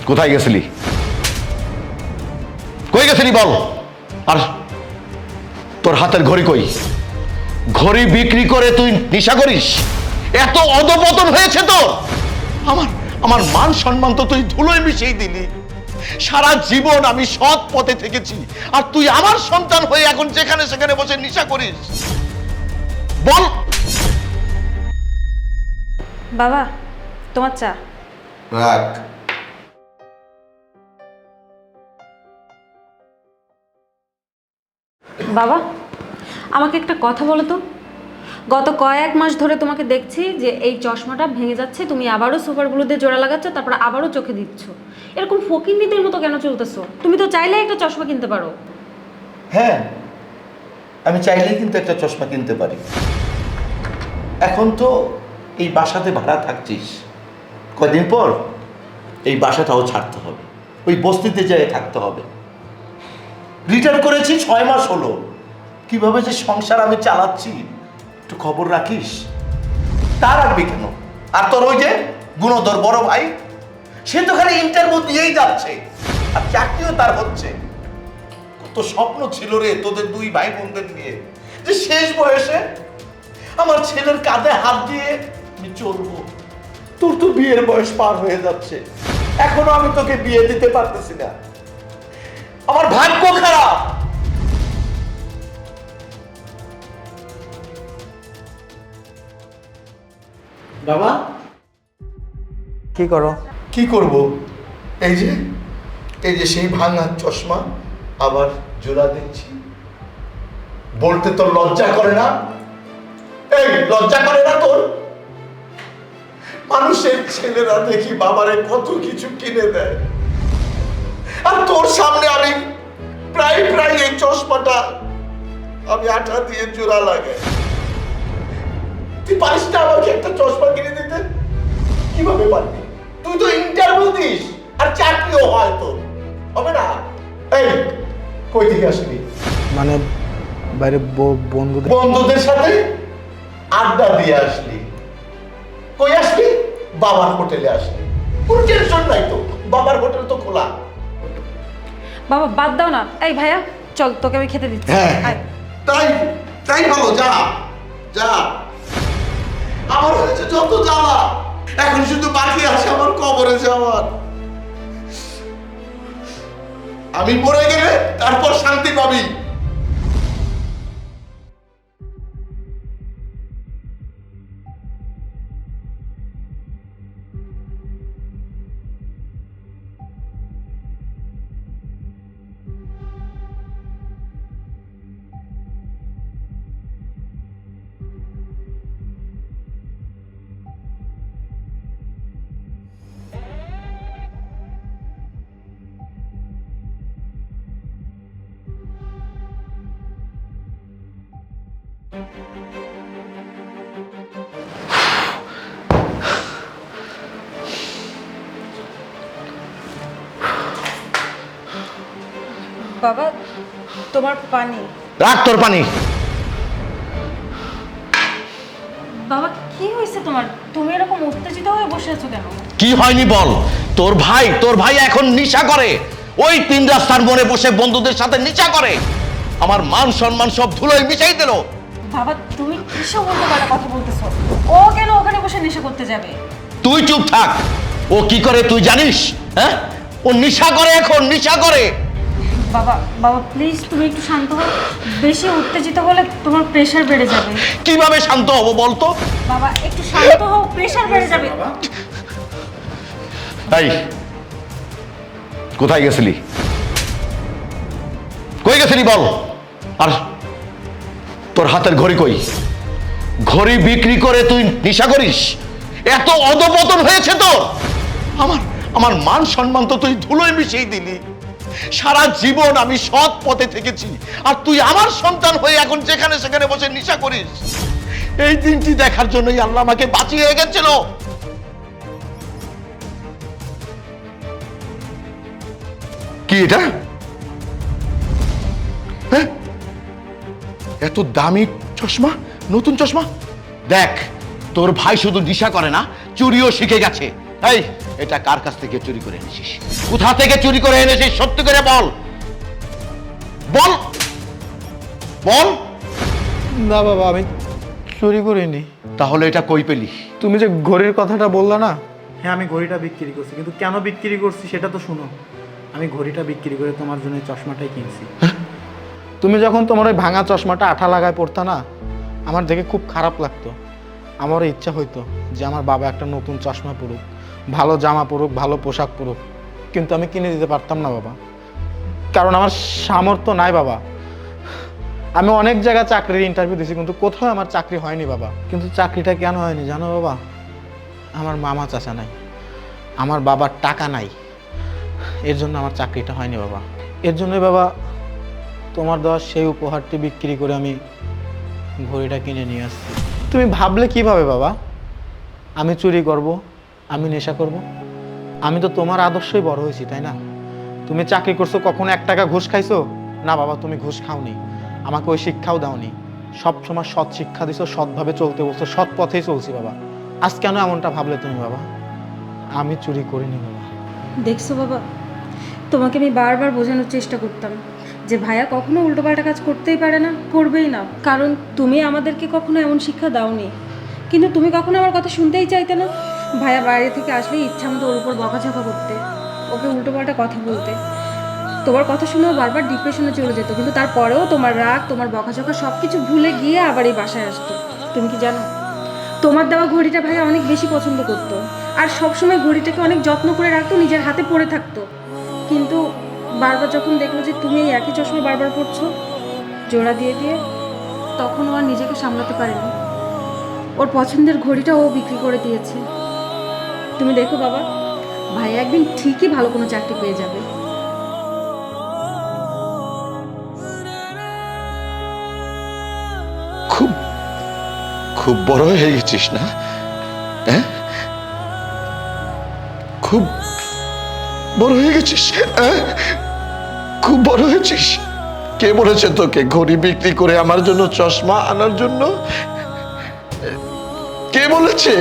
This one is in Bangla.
কোথায় গেছিলি? কই গেছিলি বল? আর তোর হাতের ঘড়ি কই? ঘড়ি বিক্রি করে তুই নেশা করিস? এত অধপতন হয়েছে তোর। আমার আমার মান সম্মান তো তুই ধুলোয় মিশিয়ে দিলি। সারা জীবন আমি সৎ পথে থেকেছি, আর তুই আমার সন্তান হয়ে এখন যেখানে সেখানে বসে নেশা করিস। বল। বাবা, তোমার চা। রাখ। বাবা, আমাকে একটা কথা বলো তো। গত কয়েক মাস ধরে তোমাকে দেখছি যে এই চশমাটা ভেঙে যাচ্ছে, তুমি আবারও সুপার গ্লু দিয়ে জোড়া লাগাচ্ছ, তারপর আবারও চোখে দিচ্ছ। এরকম ফকিন্নিদের মতো কেন চলতেছো? তুমি তো চাইলে একটা চশমা কিনতে পারো। হ্যাঁ, আমি চাইলেই কিন্তু একটা চশমা কিনতে পারি। এখন তো এই বাসাতে ভাড়া থাকছিস, কয়দিন পর এই বাসাটাও ছাড়তে হবে, ওই বস্তিতে যেয়ে থাকতে হবে। রিটার্ন করেছি 6 মাস হলো, কিভাবে যে সংসার আমি চালাচ্ছি একটু খবর রাখিস। তা রাখবি কেন? আর তোর ওই যে গুণধর বড় ভাই, সে তো খালি ইন্টারভিউ দিয়েই যাচ্ছে, আর চাকরিও তার হচ্ছে। কত স্বপ্ন ছিল রে তোদের দুই ভাই বোনদের নিয়ে, যে শেষ বয়সে আমার ছেলের কাঁধে হাত দিয়ে আমি চলবো। তোর তো বিয়ের বয়স পার হয়ে যাচ্ছে, এখনো আমি তোকে বিয়ে দিতে পারতেছি না। আমার ভাগ্য খারাপ। বাবা, কি করো? কি করব? এই যে সেই ভাঙা চশমা আবার জোড়া দিচ্ছি। বলতে তোর লজ্জা করে না? এই লজ্জা করে না তোর? মানুষের ছেলেরা দেখি বাবারে কত কিছু কিনে দেয়, আর তোর সামনে আমি প্রায় এই চশমাটা আমি আঠা দিয়ে জোড়া লাগাই। তুই পারিস না আমাকে একটা চশমা কিনে দিতে? কিভাবে পারবি? তুই তো ইন্টারভিউ দিস, আর চাকরিও হয় তোর, হবে না? এই কই থেকে আসলি? মানে বাইরে বন্ধুদের সাথে আড্ডা দিয়ে আসলি। কই আসলি? বাবার হোটেলে আসলি। কোনো টেনশন নাই তো, বাবার হোটেল তো খোলা। বাবা বাদ দাও না। এই ভাইয়া, চল তোকে আমি খেতে দিচ্ছি। হ্যাঁ, আয়। তাই ভালো। যা যা, আমার হয়েছে যত জ্বালা, এখন শুধু বাকি আছে আমার কবরে যাওয়ার। আমি মরে গেলে তারপর শান্তি পাবি। বাবা, তোমার পানি। রাখ তোর পানি। বাবা, কি হয়েছে তোমার? তুমি এরকম উত্তেজিত হয়ে বসে আছো কেন? কি হয়নি বল? তোর ভাই এখন নেশা করে, ওই 3 রাস্তার মোড়ে বসে বন্ধুদের সাথে নেশা করে। আমার মান সম্মান সব ধুলোয় মিশাই দিল। বাবা, তুমি কিসব বলতে পারা কথা বলতেছো? ও কেন ওখানে বসে নেশা করতে যাবে? তুই চুপ থাক। ও কি করে তুই জানিস? হ্যাঁ, ও নেশা করে, এখন নেশা করে। বাবা বাবা প্লিজ তুমি একটু শান্ত হও। বেশি উত্তেজিত হলে তোমার প্রেশার বেড়ে যাবে। কিভাবে শান্ত হব বলতো? বাবা একটু শান্ত হও, প্রেশার বেড়ে যাবে। এই কোথায় গেছিলি? কই গেছিলি বল? আর তোর হাতের ঘড়ি কই? ঘড়ি বিক্রি করে তুই নেশা করিস? এত অধপতন হয়েছে তোর। আমার মান সম্মান তো তুই ধুলোয় মিশিয়ে দিলি। সারা জীবন আমি সৎ পথে থেকেছি, আর তুই আমার সন্তান হয়ে এখন যেখানে সেখানে বসে নেশা করিস। এই দিনটি দেখার জন্যই আল্লাহ আমাকে বাঁচিয়ে রেখেছিল। কি এটা? হ্যাঁ, এত দামি চশমা, নতুন চশমা। দেখ, তোর ভাই শুধু নেশা করে না, চুরিও শিখে গেছে। এই এটা কার কাছ থেকে চুরি করে এনেছিস? কোথা থেকে চুরি করে এনেছিস? সত্যি করে বল, বল, বল। না বাবা, আমি চুরি করিনি। তাহলে এটা কই পেলি? তুমি যে ঘড়ির কথাটা বললা না, হ্যাঁ আমি ঘড়িটা বিক্রি করছি, কিন্তু কেন বিক্রি করছি সেটা তো শুনো। আমি ঘড়িটা বিক্রি করে তোমার জন্য এই চশমাটাই কিনছি। তুমি যখন তোমার ওই ভাঙা চশমাটা আঠা লাগায় পড়তা না, আমার দেখে খুব খারাপ লাগতো। আমারও ইচ্ছা হইতো যে আমার বাবা একটা নতুন চশমা পরুক, ভালো জামা পরুক, ভালো পোশাক পরুক, কিন্তু আমি কিনে দিতে পারতাম না বাবা, কারণ আমার সামর্থ্য নাই বাবা। আমি অনেক জায়গায় চাকরির ইন্টারভিউ দিয়েছি, কিন্তু কোথাও আমার চাকরি হয়নি বাবা। কিন্তু চাকরিটা কেন হয়নি জানো বাবা? আমার মামা চাচা নাই, আমার বাবার টাকা নাই, এর জন্য আমার চাকরিটা হয়নি বাবা। এর জন্যই বাবা তোমার দেওয়া সেই উপহারটি বিক্রি করে আমি ঘড়িটা কিনে নিয়ে আসছি। তুমি ভাবলে কিভাবে বাবা আমি চুরি করব, আমি নেশা করব? আমি তো তোমার আদর্শই বড় হয়েছি, তাই না? তুমি চাকরি করছো, কখনো 1 টাকা ঘুষ খাইছো? না বাবা, তুমি ঘুষ খাওনি, আমাকে ওই শিক্ষাও দাওনি। সব সময় সৎ শিক্ষা দিছো, সৎভাবে চলতে বলছো, সৎ পথেই চলছি বাবা। আজ কেন এমনটা ভাবলে তুমি বাবা? আমি চুরি করিনি বাবা। দেখছো বাবা, তোমাকে আমি বারবার বোঝানোর চেষ্টা করতাম যে ভাইয়া কখনো উল্টোপাল্টা কাজ করতেই পারে না, করবেই না, কারণ তুমি আমাদেরকে কখনো এমন শিক্ষা দাওনি। কিন্তু তুমি কখনো আমার কথা শুনতেই চাইতে না। ভাইয়া বাইরে থেকে আসলেই ইচ্ছা মতো ওর উপর বকাঝকা করতে, ওকে উল্টোপাল্টা কথা বলতে। তোমার কথা শুনেও বারবার ডিপ্রেশনে চলে যেত, কিন্তু তারপরেও তোমার রাগ, তোমার বকাঝকা সব কিছু ভুলে গিয়ে আবার এই বাসায় আসতো। তুমি কি জানো, তোমার দেওয়া ঘড়িটা ভাইয়া অনেক বেশি পছন্দ করতো, আর সবসময় ঘড়িটাকে অনেক যত্ন করে রাখতো, নিজের হাতে পরে থাকতো। কিন্তু বারবার যখন দেখলো যে তুমি এই একই চশমা বারবার পরছো জোড়া দিয়ে দিয়ে, তখন ও আর নিজেকে সামলাতে পারেনি, ওর পছন্দের ঘড়িটা ও বিক্রি করে দিয়েছে। তুমি দেখো বাবা, ভাইয়া একদিন ঠিকই ভালো কোনো চাকরি পেয়ে যাবে। খুব খুব বড় হয়ে গেছিস না? হ্যাঁ, খুব বড় হয়ে গেছিস। হ্যাঁ, খুব বড় হয়েছিস। কে বলেছে তোকে ঘড়ি বিক্রি করে আমার জন্য চশমা আনার জন্য? কে বলেছে?